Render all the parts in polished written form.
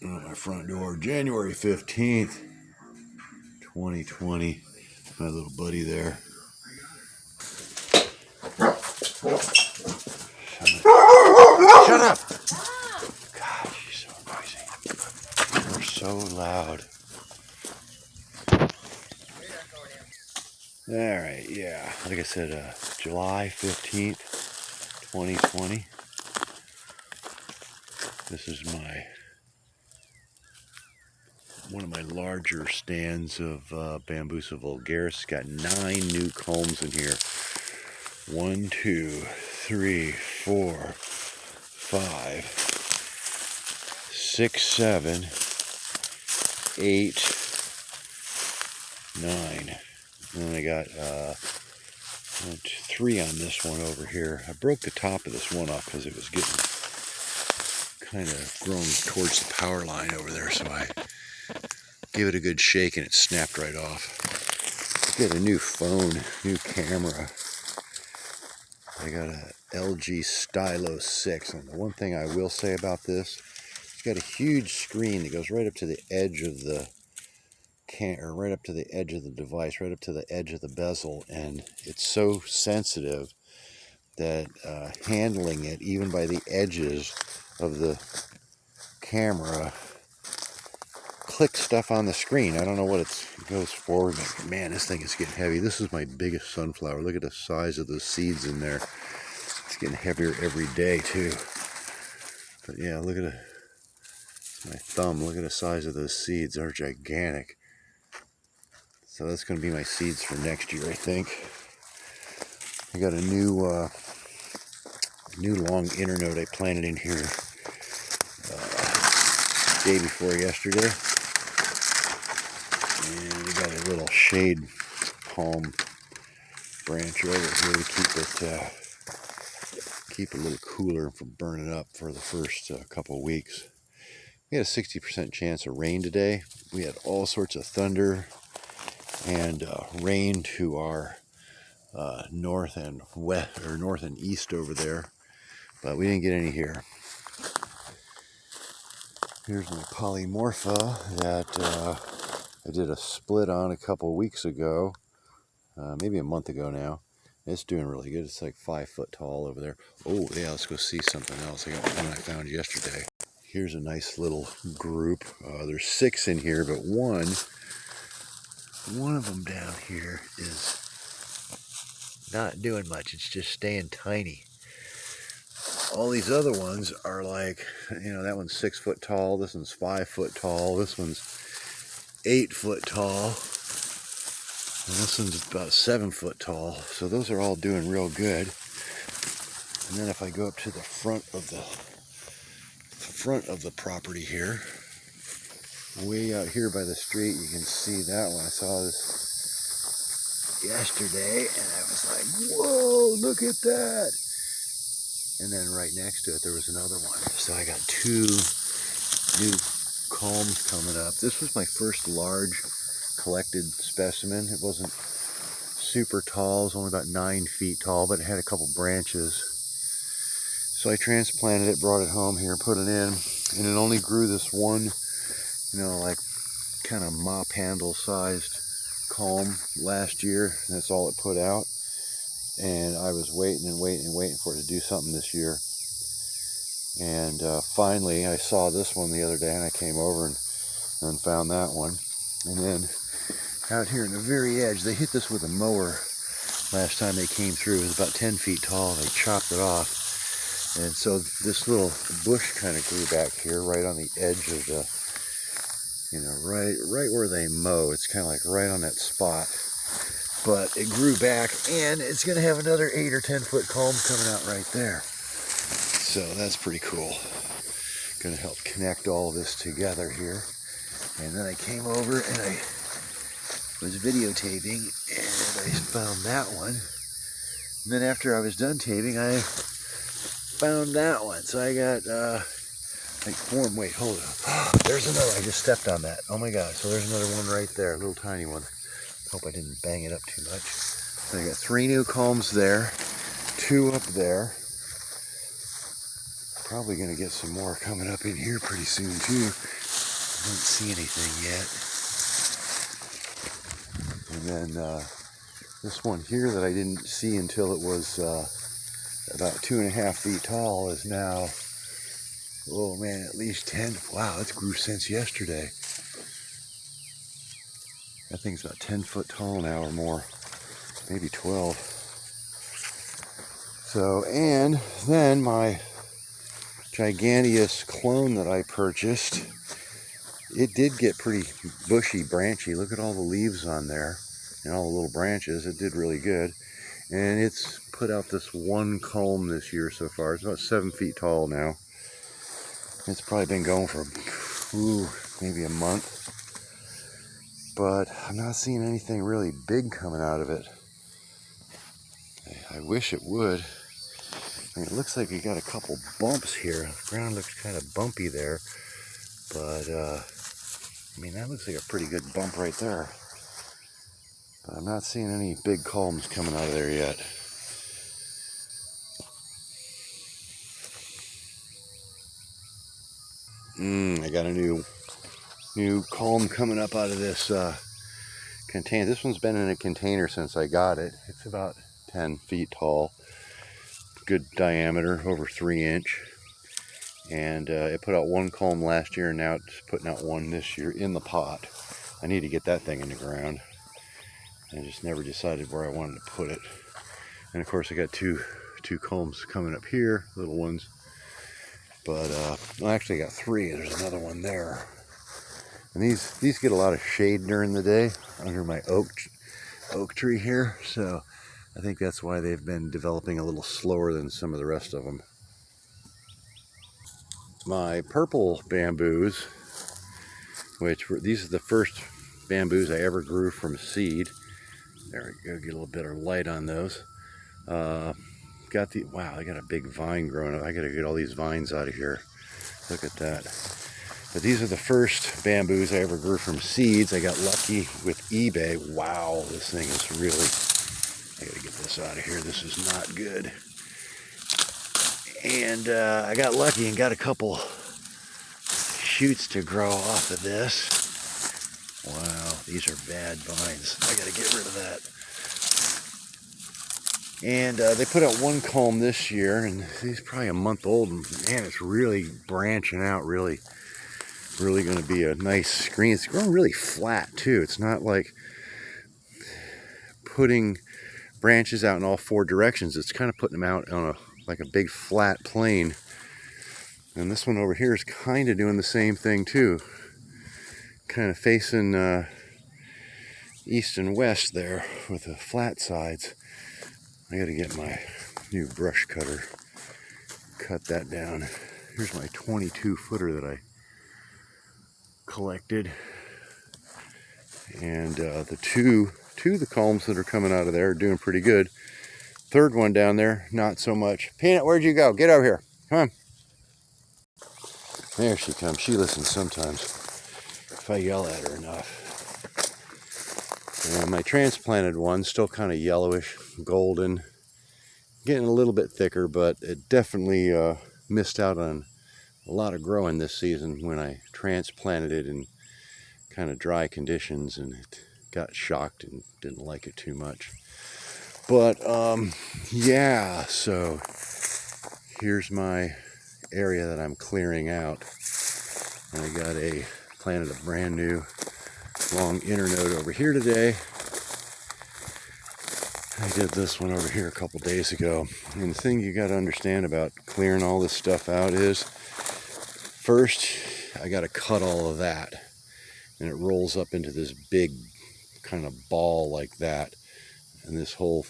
My front door, January 15th, 2020. My little buddy there. Shut up! God, she's so noisy. They're so loud. Alright, yeah. Like I said, July 15th, 2020. This is one of my larger stands of Bambusa vulgaris. It's got 9 new culms in here. 1, 2, 3, 4, 5, 6, 7, 8, 9. And then I got 3 on this one over here. I broke the top of this one off because it was getting kind of grown towards the power line over there, so I gave it a good shake and it snapped right off. Got a new phone, new camera. I got a LG Stylo 6, and the one thing I will say about this, it's got a huge screen that goes right up to the edge of the right up to the edge of the device, right up to the edge of the bezel, and it's so sensitive that handling it, even by the edges of the camera, clicks stuff on the screen. I don't know what it goes forward, but man, this thing is getting heavy. This is my biggest sunflower. Look at the size of the seeds in there. It's getting heavier every day too. But yeah, look at my thumb. Look at the size of those seeds. They're gigantic. So that's going to be my seeds for next year, I think. I got a new long internode I planted in here day before yesterday. And we got a little shade palm branch over here to keep it a little cooler from burning up for the first couple of weeks. We had a 60% chance of rain today. We had all sorts of thunder and rain to our north and west, or north and east over there, but we didn't get any here. Here's my polymorpha that I did a split on a couple weeks ago, maybe a month ago now. It's doing really good. It's like 5 foot tall over there. Oh yeah, let's go see something else. I got one I found yesterday. Here's a nice little group. There's 6 in here, but one of them down here is not doing much. It's just staying tiny. All these other ones are like, that one's 6 foot tall. This one's 5 foot tall. This one's 8 foot tall. And this one's about 7 foot tall. So those are all doing real good. And then if I go up to the front of the property here, way out here by the street, you can see that one. I saw this yesterday and I was like, whoa, look at that. And then right next to it there was another one. So I got 2 new culms coming up. This was my first large collected specimen. It wasn't super tall. It was only about 9 feet tall, but it had a couple branches. So I transplanted it, brought it home here, put it in, and it only grew this one, like kind of mop handle sized culm last year. That's all it put out. And I was waiting and waiting and waiting for it to do something this year. And finally I saw this one the other day, and I came over and found that one. And then out here in the very edge, they hit this with a mower last time they came through. It was about 10 feet tall. They chopped it off. And so this little bush kind of grew back here right on the edge of the, right where they mow. It's kind of like right on that spot. But it grew back, and it's going to have another 8 or 10 foot culm coming out right there. So that's pretty cool. Going to help connect all of this together here. And then I came over and I was videotaping, and I found that one. And then after I was done taping, I found that one. So I got like 4. Wait, hold up. There's another. I just stepped on that. Oh my god. So there's another one right there, a little tiny one. Hope I didn't bang it up too much. So I got 3 new culms there, 2 up there, Probably going to get some more coming up in here pretty soon too. I don't see anything yet. And then this one here that I didn't see until it was about 2.5 feet tall is now, oh man, at least 10. Wow, that's grew since yesterday. That thing's about 10 foot tall now or more, maybe 12. So, and then my giganteous clone that I purchased, it did get pretty bushy, branchy. Look at all the leaves on there and all the little branches. It did really good. And it's put out this one culm this year so far. It's about 7 feet tall now. It's probably been going for maybe a month. But I'm not seeing anything really big coming out of it. I wish it would. I mean, it looks like we got a couple bumps here. The ground looks kind of bumpy there. But, I mean, that looks like a pretty good bump right there. But I'm not seeing any big culms coming out of there yet. I got a new culm coming up out of this container. This one's been in a container since I got it. It's about 10 feet tall. Good diameter, over 3 inch. And it put out one culm last year, and now it's putting out one this year in the pot. I need to get that thing in the ground. I just never decided where I wanted to put it. And of course I got two culms coming up here, little ones. But I actually got 3. There's another one there. And these get a lot of shade during the day under my oak tree here. So I think that's why they've been developing a little slower than some of the rest of them. My purple bamboos, these are the first bamboos I ever grew from seed. There we go, get a little bit of light on those. Wow, I got a big vine growing up. I gotta get all these vines out of here. Look at that. But these are the first bamboos I ever grew from seeds. I got lucky with eBay. Wow, this thing is really, I gotta get this out of here. This is not good. And I got lucky and got a couple shoots to grow off of this. Wow, these are bad vines. I gotta get rid of that. And they put out one culm this year, and he's probably a month old. And man, it's really branching out, really going to be a nice screen. It's growing really flat too. It's not like putting branches out in all 4 directions. It's kind of putting them out on like a big flat plane. And this one over here is kind of doing the same thing too. Kind of facing east and west there with the flat sides. I got to get my new brush cutter, cut that down. Here's my 22 footer that I collected. And the two of the culms that are coming out of there are doing pretty good. Third one down there, not so much. Peanut, where'd you go? Get over here. Come on. There she comes. She listens sometimes if I yell at her enough. And my transplanted one, still kind of yellowish, golden. Getting a little bit thicker, but it definitely missed out on a lot of growing this season when I transplanted it in kind of dry conditions, and it got shocked and didn't like it too much. But yeah, so here's my area that I'm clearing out. And I planted a brand new long internode over here today. I did this one over here a couple days ago. And the thing you got to understand about clearing all this stuff out is, first I got to cut all of that. And it rolls up into this big kind of ball like that. And this whole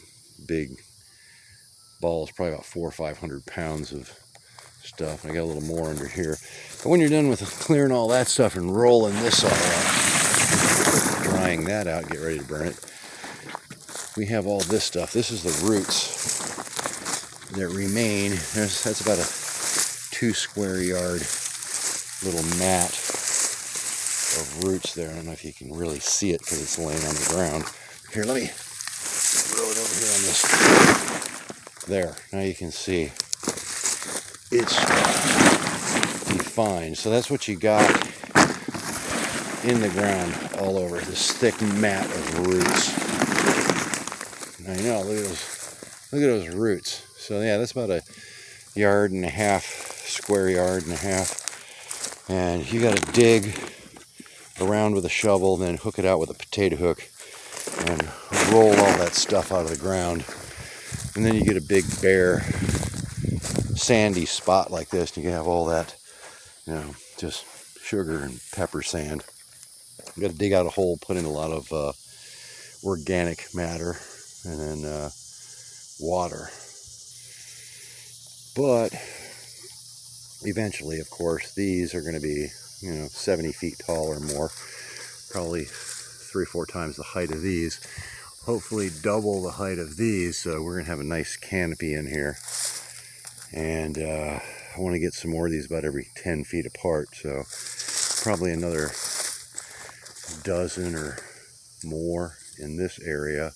big ball is probably about 400 or 500 pounds of stuff. I got a little more under here. But when you're done with clearing all that stuff and rolling this all up, drying that out, get ready to burn it, we have all this stuff. This is the roots that remain. That's about a 2 square yard little mat of roots there. I don't know if you can really see it because it's laying on the ground. Here, let me throw it over here on this. There, now you can see. it's defined. So that's what you got in the ground all over, this thick mat of roots. I know, look at those roots. So yeah, that's about a yard and a half, square yard and a half. And you got to dig around with a shovel, then hook it out with a potato hook and roll all that stuff out of the ground. And then you get a big bare sandy spot like this, and you can have all that, you know, just sugar and pepper sand. You got to dig out a hole, put in a lot of organic matter, and then water. But eventually, of course, these are going to be, you know, 70 feet tall or more, probably 3 or 4 times the height of these, hopefully double the height of these. So we're going to have a nice canopy in here, and I want to get some more of these about every 10 feet apart, so probably another dozen or more in this area.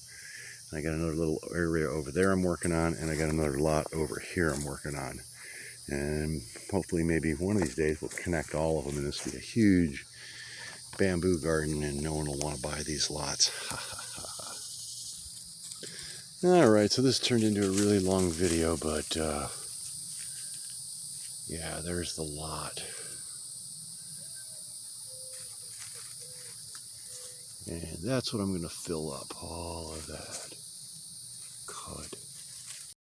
I got another little area over there I'm working on, and I got another lot over here I'm working on. And hopefully maybe one of these days we'll connect all of them, and this will be a huge bamboo garden, and no one will want to buy these lots. Alright, so this turned into a really long video, but yeah, there's the lot. And that's what I'm going to fill up, all of that cud.